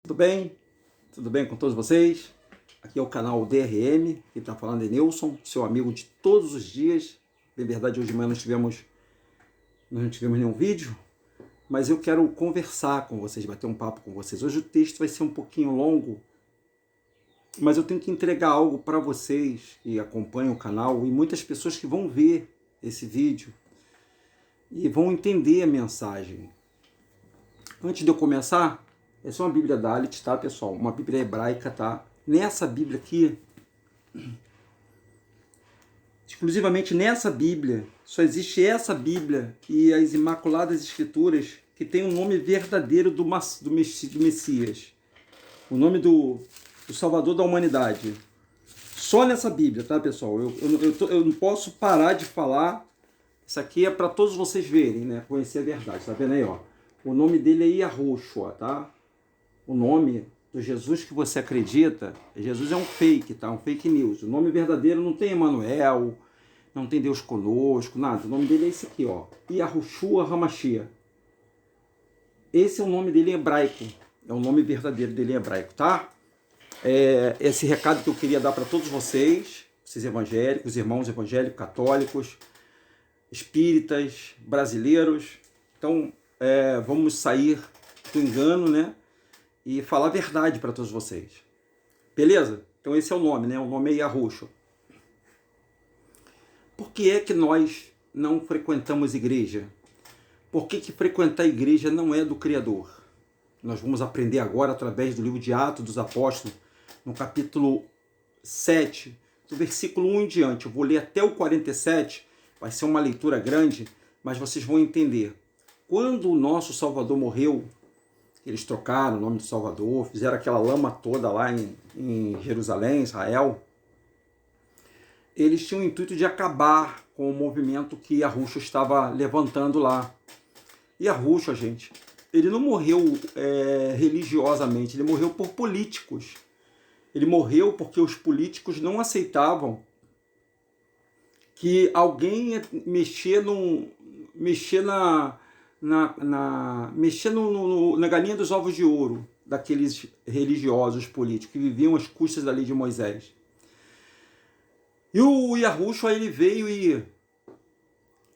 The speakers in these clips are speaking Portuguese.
Tudo bem? Tudo bem com todos vocês? Aqui é o canal DRM, quem está falando é Nilson, seu amigo de todos os dias. Na verdade, hoje de manhã não tivemos nenhum vídeo, mas eu quero conversar com vocês, bater um papo com vocês. Hoje o texto vai ser um pouquinho longo, mas eu tenho que entregar algo para vocês que acompanham o canal e muitas pessoas que vão ver esse vídeo e vão entender a mensagem. Antes de eu começar, essa é uma Bíblia Dalit, tá, pessoal? Uma Bíblia hebraica, tá? Nessa Bíblia aqui, exclusivamente nessa Bíblia, só existe essa Bíblia e as Imaculadas Escrituras que tem o nome verdadeiro do Messias. O nome do Salvador da humanidade. Só nessa Bíblia, tá, pessoal? Eu não posso parar de falar. Isso aqui é para todos vocês verem, né? Conhecer a verdade, tá vendo aí, ó? O nome dele é Yahushua, tá? O nome do Jesus que você acredita, Jesus é um fake, tá? Um fake news. O nome verdadeiro não tem Emanuel, não tem Deus conosco, nada. O nome dele é esse aqui, ó. Yahushua HaMashiach. Esse é o nome dele em hebraico. É o nome verdadeiro dele em hebraico, tá? Esse recado que eu queria dar para todos vocês evangélicos, irmãos evangélicos, católicos, espíritas, brasileiros. Então, vamos sair do engano, né? E falar a verdade para todos vocês. Beleza? Então esse é o nome, né? O nome é Yahushua. Por que é que nós não frequentamos igreja? Por que frequentar a igreja não é do Criador? Nós vamos aprender agora através do livro de Atos dos Apóstolos, no capítulo 7, do versículo 1 em diante. Eu vou ler até o 47, vai ser uma leitura grande, mas vocês vão entender. Quando o nosso Salvador morreu, eles trocaram o nome do Salvador, fizeram aquela lama toda lá em Jerusalém, Israel. Eles tinham o intuito de acabar com o movimento que Yahushua estava levantando lá. E Yahushua, gente, ele não morreu religiosamente, ele morreu por políticos. Ele morreu porque os políticos não aceitavam que alguém ia mexer na galinha dos ovos de ouro daqueles religiosos políticos que viviam às custas da lei de Moisés. E o Yahushua, ele veio e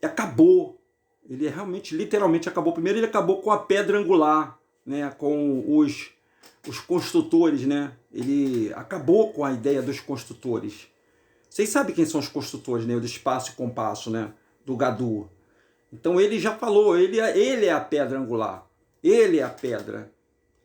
acabou. Ele realmente, literalmente acabou. Primeiro ele acabou com a pedra angular, né, com os construtores, né? Ele acabou com a ideia dos construtores. Vocês sabem quem são os construtores, né? Do espaço e compasso, né? Do Gadur. Então ele já falou, ele é a pedra angular, ele é a pedra.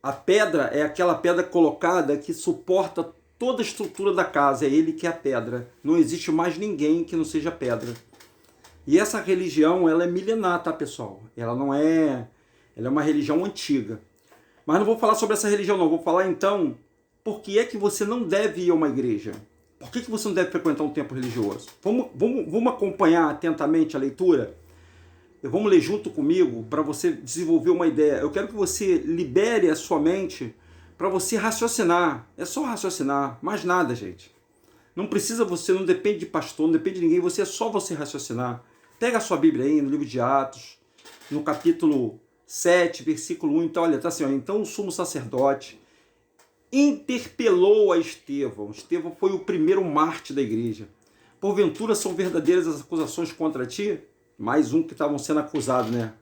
A pedra é aquela pedra colocada que suporta toda a estrutura da casa, é ele que é a pedra. Não existe mais ninguém que não seja pedra. E essa religião, ela é milenar, tá, pessoal? Ela é uma religião antiga. Mas não vou falar sobre essa religião não, vou falar então, por que é que você não deve ir a uma igreja? Por que você não deve frequentar um templo religioso? Vamos acompanhar atentamente a leitura? Vamos ler junto comigo para você desenvolver uma ideia. Eu quero que você libere a sua mente para você raciocinar. É só raciocinar, mais nada, gente. Não precisa você, não depende de pastor, não depende de ninguém, é só você raciocinar. Pega a sua Bíblia aí, no livro de Atos, no capítulo 7, versículo 1. Então, olha, tá assim, ó, então o sumo sacerdote interpelou a Estevão. Estevão foi o primeiro mártir da igreja. Porventura são verdadeiras as acusações contra ti? Mais um que estavam sendo acusados, né?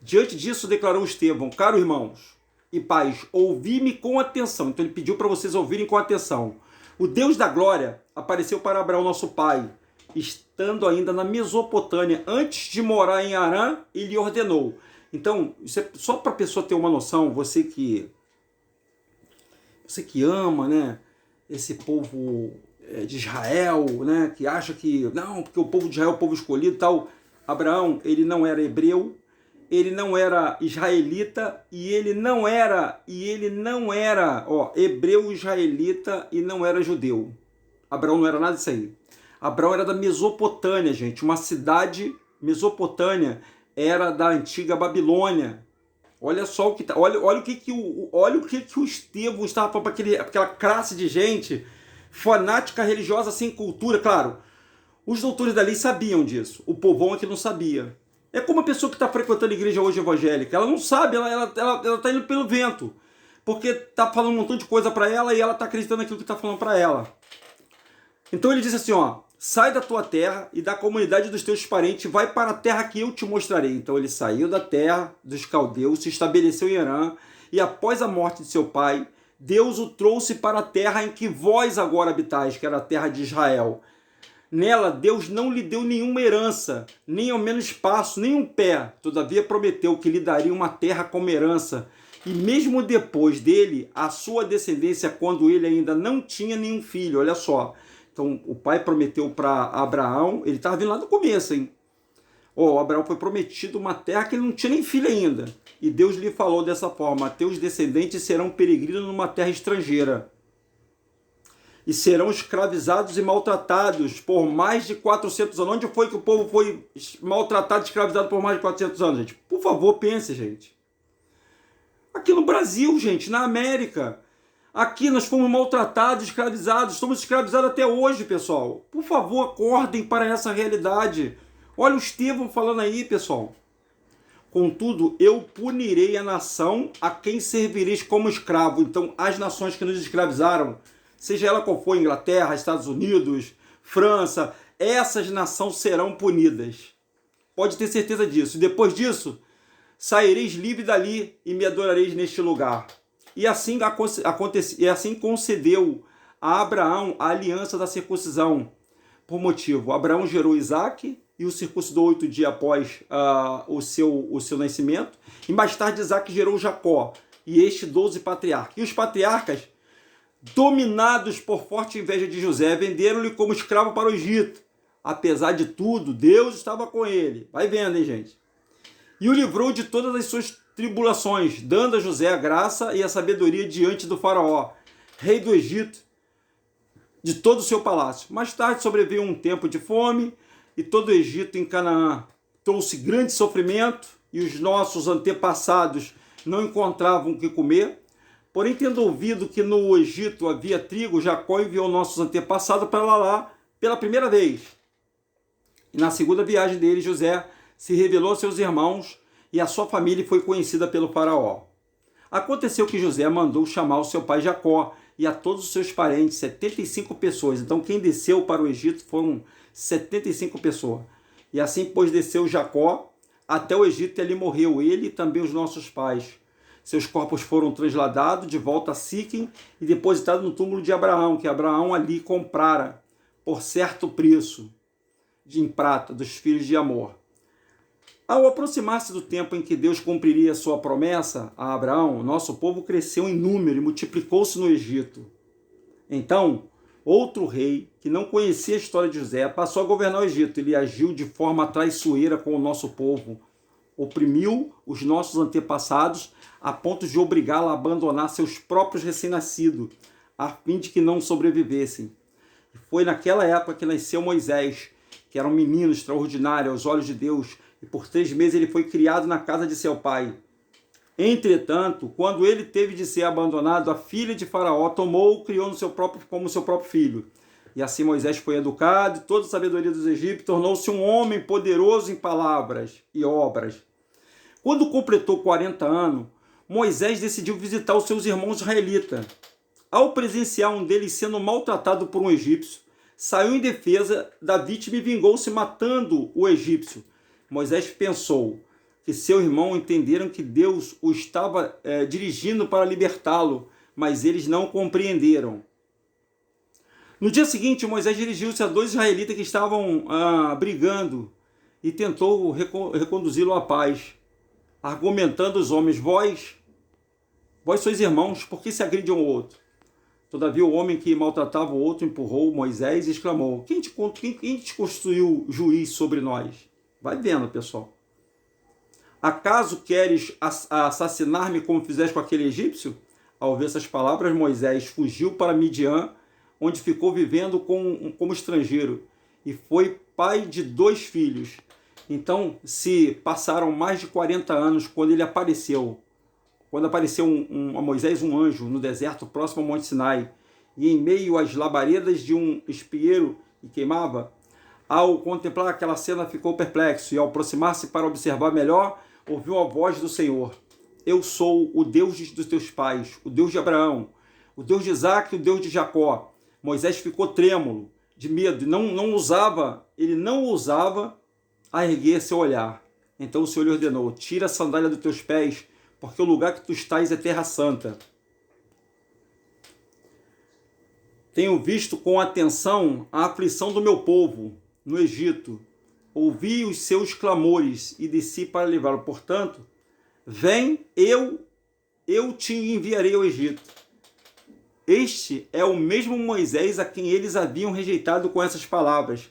Diante disso, declarou Estevão: caro irmãos e pais, ouvi-me com atenção. Então ele pediu para vocês ouvirem com atenção. O Deus da glória apareceu para Abraão, nosso pai, estando ainda na Mesopotâmia, antes de morar em Harã, e lhe ordenou. Então, isso é só para a pessoa ter uma noção, você que ama, né, esse povo de Israel, né, que acha que, não, porque o povo de Israel é o povo escolhido e tal. Abraão, ele não era hebreu, ele não era israelita, e ele não era hebreu, israelita e não era judeu. Abraão não era nada disso aí. Abraão era da Mesopotâmia, gente, uma cidade. Mesopotâmia era da antiga Babilônia. Olha só o que tá, olha o que o Estevão estava falando para aquela classe de gente fanática religiosa sem cultura, claro. Os doutores da lei sabiam disso, o povão é que não sabia. É como a pessoa que está frequentando a igreja hoje evangélica, ela não sabe, ela está indo pelo vento. porque está falando um montão de coisa para ela e ela está acreditando naquilo que está falando para ela. Então ele disse assim, ó, sai da tua terra e da comunidade dos teus parentes, vai para a terra que eu te mostrarei. Então ele saiu da terra dos caldeus, se estabeleceu em Harã, e após a morte de seu pai, Deus o trouxe para a terra em que vós agora habitais, que era a terra de Israel. Nela, Deus não lhe deu nenhuma herança, nem ao menos espaço, nem um pé. Todavia prometeu que lhe daria uma terra como herança. E mesmo depois dele, a sua descendência, quando ele ainda não tinha nenhum filho. Olha só. Então, o pai prometeu para Abraão, ele estava vindo lá do começo, hein? Abraão foi prometido uma terra que ele não tinha nem filho ainda. E Deus lhe falou dessa forma, teus descendentes serão peregrinos numa terra estrangeira. E serão escravizados e maltratados por mais de 400 anos. Onde foi que o povo foi maltratado e escravizado por mais de 400 anos, gente? Por favor, pense, gente. Aqui no Brasil, gente, na América. Aqui nós fomos maltratados, escravizados. Estamos escravizados até hoje, pessoal. Por favor, acordem para essa realidade. Olha o Estevão falando aí, pessoal. Contudo, eu punirei a nação a quem servireis como escravo. Então, as nações que nos escravizaram, seja ela qual for, Inglaterra, Estados Unidos, França, essas nações serão punidas. Pode ter certeza disso. E depois disso, saireis livre dali e me adorareis neste lugar. E assim concedeu a Abraão a aliança da circuncisão. Por motivo, Abraão gerou Isaque e o circuncidou 8 dias após o seu nascimento. E mais tarde Isaque gerou Jacó e 12 patriarcas. E os patriarcas, dominados por forte inveja de José, venderam-lhe como escravo para o Egito. Apesar de tudo, Deus estava com ele. Vai vendo, hein, gente? E o livrou de todas as suas tribulações, dando a José a graça e a sabedoria diante do faraó, rei do Egito, de todo o seu palácio. Mais tarde sobreveio um tempo de fome, e todo o Egito em Canaã trouxe grande sofrimento, e os nossos antepassados não encontravam o que comer. Porém, tendo ouvido que no Egito havia trigo, Jacó enviou nossos antepassados para lá pela primeira vez. E na segunda viagem dele, José se revelou a seus irmãos e a sua família foi conhecida pelo faraó. Aconteceu que José mandou chamar o seu pai Jacó e a todos os seus parentes, 75 pessoas. Então quem desceu para o Egito foram 75 pessoas. E assim, pois, desceu Jacó até o Egito e ali morreu ele e também os nossos pais. Seus corpos foram transladados de volta a Siquém e depositados no túmulo de Abraão, que Abraão ali comprara por certo preço em prata dos filhos de Amor. Ao aproximar-se do tempo em que Deus cumpriria sua promessa a Abraão, nosso povo cresceu em número e multiplicou-se no Egito. Então, outro rei, que não conhecia a história de José, passou a governar o Egito. Ele agiu de forma traiçoeira com o nosso povo, oprimiu os nossos antepassados a ponto de obrigá-lo a abandonar seus próprios recém-nascidos, a fim de que não sobrevivessem. E foi naquela época que nasceu Moisés, que era um menino extraordinário aos olhos de Deus, e por 3 meses ele foi criado na casa de seu pai. Entretanto, quando ele teve de ser abandonado, a filha de Faraó tomou-o e criou como seu próprio filho. E assim Moisés foi educado, e toda a sabedoria dos egípcios tornou-se um homem poderoso em palavras e obras. Quando completou 40 anos, Moisés decidiu visitar os seus irmãos israelitas. Ao presenciar um deles sendo maltratado por um egípcio, saiu em defesa da vítima e vingou-se matando o egípcio. Moisés pensou que seu irmão entenderam que Deus o estava dirigindo para libertá-lo, mas eles não compreenderam. No dia seguinte, Moisés dirigiu-se a 2 israelitas que estavam brigando e tentou reconduzi-lo à paz, argumentando os homens, vós sois irmãos, por que se agride um ao outro? Todavia o homem que maltratava o outro empurrou Moisés e exclamou, quem te constituiu juiz sobre nós? Vai vendo, pessoal. Acaso queres assassinar-me como fizeste com aquele egípcio? Ao ouvir essas palavras, Moisés fugiu para Midian, onde ficou vivendo como estrangeiro, e foi pai de 2 filhos. Então, se passaram mais de 40 anos quando ele apareceu. Quando apareceu a Moisés um anjo no deserto próximo ao Monte Sinai, e em meio às labaredas de um espinheiro que queimava, ao contemplar aquela cena ficou perplexo, e ao aproximar-se para observar melhor, ouviu a voz do Senhor. eu sou o Deus dos teus pais, o Deus de Abraão, o Deus de Isaac e o Deus de Jacó. Moisés ficou trêmulo, de medo, ele não ousava a erguer seu olhar. Então o Senhor lhe ordenou: tira a sandália dos teus pés, porque o lugar que tu estás é terra santa. Tenho visto com atenção a aflição do meu povo no Egito. Ouvi os seus clamores e desci para levá-lo. Portanto, vem, eu te enviarei ao Egito. Este é o mesmo Moisés a quem eles haviam rejeitado com essas palavras.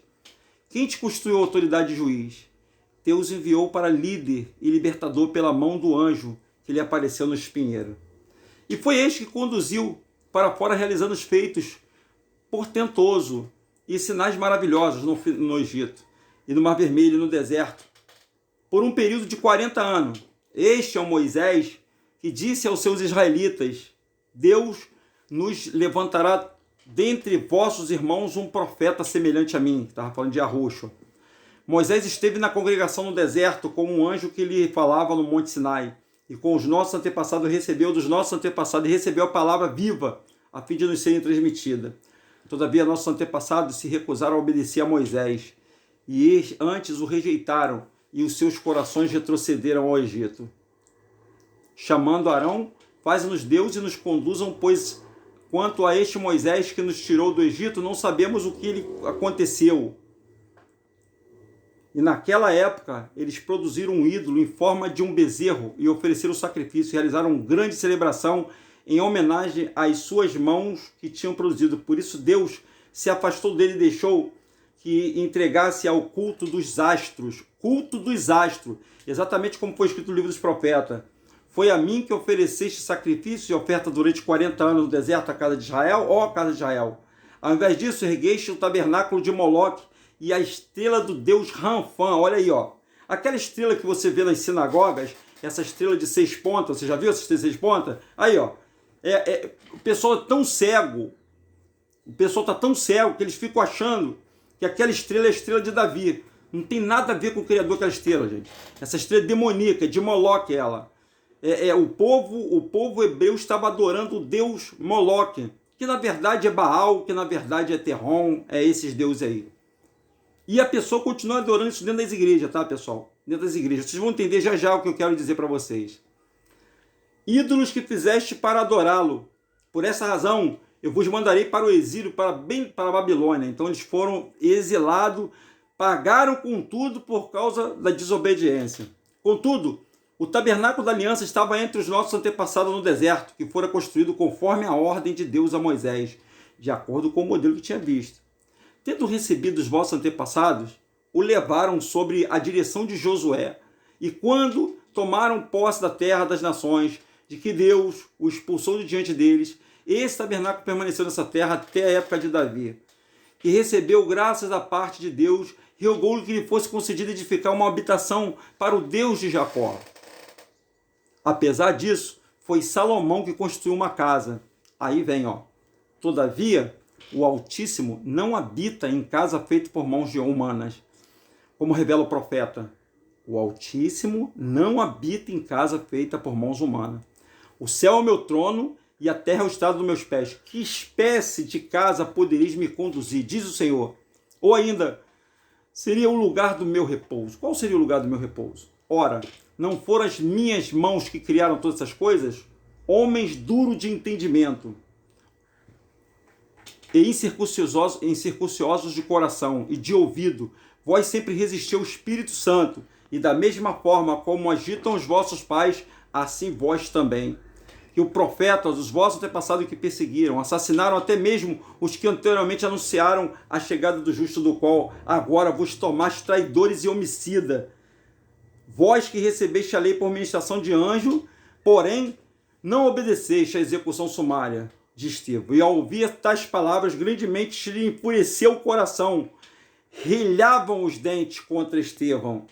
Quem te constituiu autoridade e juiz? Deus enviou para líder e libertador pela mão do anjo que lhe apareceu no espinheiro. E foi este que conduziu para fora realizando os feitos portentoso e sinais maravilhosos no Egito e no Mar Vermelho e no deserto, por um período de 40 anos. Este é o Moisés que disse aos seus israelitas: Deus nos levantará dentre vossos irmãos um profeta semelhante a mim. Estava falando de Yahushua. Moisés esteve na congregação no deserto como um anjo que lhe falava no Monte Sinai, e com os nossos antepassados recebeu dos nossos antepassados e recebeu a palavra viva, a fim de nos serem transmitida. Todavia, nossos antepassados se recusaram a obedecer a Moisés, e antes o rejeitaram, e os seus corações retrocederam ao Egito. Chamando Arão, faze-nos Deus e nos conduzam, pois quanto a este Moisés que nos tirou do Egito, não sabemos o que lhe aconteceu. E naquela época, eles produziram um ídolo em forma de um bezerro e ofereceram sacrifício, e realizaram uma grande celebração em homenagem às suas mãos que tinham produzido. Por isso Deus se afastou dele e deixou que entregasse ao culto dos astros. Culto dos astros, exatamente como foi escrito no livro dos profetas. Foi a mim que ofereceste sacrifício e oferta durante 40 anos no deserto à casa de Israel, ó casa de Israel. Ao invés disso, ergueste o tabernáculo de Moloque e a estrela do deus Ranfã. Olha aí, ó. Aquela estrela que você vê nas sinagogas, essa estrela de 6 pontas, você já viu essa estrela de 6 pontas? Aí, ó. O pessoal é tão cego, está tão cego que eles ficam achando que aquela estrela é a estrela de Davi. Não tem nada a ver com o criador daquela estrela, gente. Essa estrela é demoníaca, de Moloque ela. O povo hebreu estava adorando o deus Moloque, que na verdade é Baal, que na verdade é Terron, é esses deuses aí. E a pessoa continua adorando isso dentro das igrejas, tá, pessoal? Dentro das igrejas. Vocês vão entender já já o que eu quero dizer para vocês. Ídolos que fizeste para adorá-lo. Por essa razão, eu vos mandarei para o exílio, para a Babilônia. Então eles foram exilados, pagaram com tudo por causa da desobediência. Contudo, o tabernáculo da aliança estava entre os nossos antepassados no deserto, que fora construído conforme a ordem de Deus a Moisés, de acordo com o modelo que tinha visto. Tendo recebido os vossos antepassados, o levaram sobre a direção de Josué, e quando tomaram posse da terra das nações, de que Deus o expulsou de diante deles, esse tabernáculo permaneceu nessa terra até a época de Davi, que recebeu graças da parte de Deus, e rogou-lhe que lhe fosse concedido edificar uma habitação para o Deus de Jacó. Apesar disso, foi Salomão que construiu uma casa. Aí vem, ó. Todavia, o Altíssimo não habita em casa feita por mãos humanas, como revela o profeta. O Altíssimo não habita em casa feita por mãos humanas. O céu é o meu trono e a terra é o estado dos meus pés. Que espécie de casa podereis me conduzir, diz o Senhor? Ou ainda, seria o lugar do meu repouso. Qual seria o lugar do meu repouso? Ora, não foram as minhas mãos que criaram todas essas coisas? Homens duros de entendimento e incircunciosos de coração e de ouvido, vós sempre resistiu ao Espírito Santo, e da mesma forma como agitam os vossos pais, assim vós também. Que o profeta, os vossos antepassados que perseguiram, assassinaram até mesmo os que anteriormente anunciaram a chegada do justo, do qual agora vos tomaste traidores e homicida. Vós que recebeste a lei por ministração de anjo, porém não obedeceste à execução sumária de Estevão. E ao ouvir tais palavras, grandemente lhe enfureceu o coração. Rilhavam os dentes contra Estevão.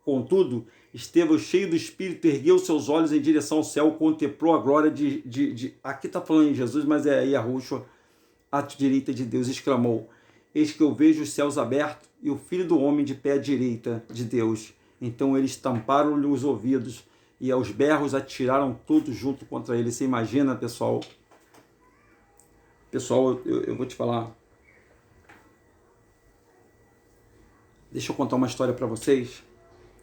Contudo, Estevão, cheio do Espírito, ergueu seus olhos em direção ao céu, contemplou a glória aqui está falando em Jesus, mas é Yahushua, à direita de Deus, exclamou: eis que eu vejo os céus abertos e o Filho do Homem de pé à direita de Deus. Então eles tamparam-lhe os ouvidos e aos berros atiraram tudo junto contra ele. Você imagina, pessoal? Pessoal, eu vou te falar. Deixa eu contar uma história para vocês.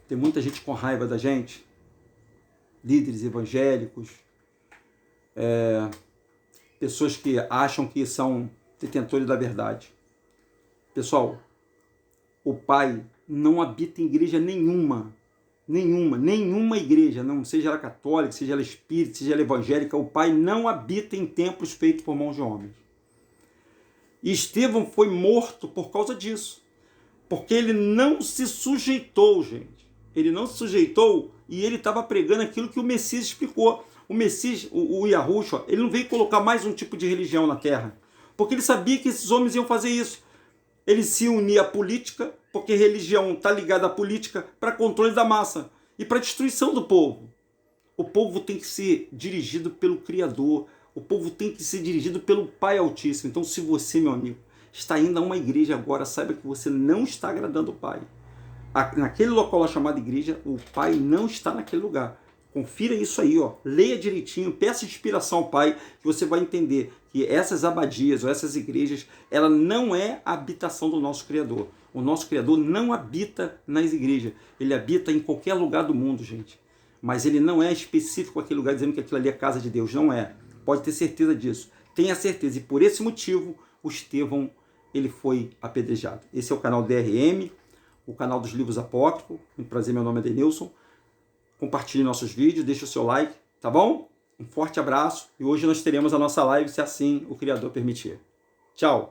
Tem muita gente com raiva da gente, líderes evangélicos, pessoas que acham que são detentores da verdade. Pessoal, o Pai não habita em igreja nenhuma igreja, não seja ela católica, seja ela espírita, seja ela evangélica, o Pai não habita em templos feitos por mãos de homens. E Estevão foi morto por causa disso, porque ele não se sujeitou, gente. Ele não se sujeitou e ele estava pregando aquilo que o Messias explicou. O Messias, o Yahushua, ele não veio colocar mais um tipo de religião na terra, porque ele sabia que esses homens iam fazer isso. Ele se unia à política, porque religião está ligada à política, para controle da massa e para destruição do povo. O povo tem que ser dirigido pelo Criador, o povo tem que ser dirigido pelo Pai Altíssimo. Então, se você, meu amigo, está indo a uma igreja agora, saiba que você não está agradando o Pai. Naquele local lá chamado igreja, o Pai não está naquele lugar. Confira isso aí, ó. Leia direitinho, peça inspiração ao Pai, que você vai entender que essas abadias ou essas igrejas, ela não é a habitação do nosso Criador. O nosso Criador não habita nas igrejas. Ele habita em qualquer lugar do mundo, gente. Mas ele não é específico aquele lugar dizendo que aquilo ali é casa de Deus. Não é. Pode ter certeza disso. Tenha certeza. E por esse motivo, o Estevão, ele foi apedrejado. Esse é o canal DRM, o canal dos livros apócrifos. Muito prazer, meu nome é Denilson. Compartilhe nossos vídeos, deixe o seu like, tá bom? Um forte abraço e hoje nós teremos a nossa live, se assim o Criador permitir. Tchau!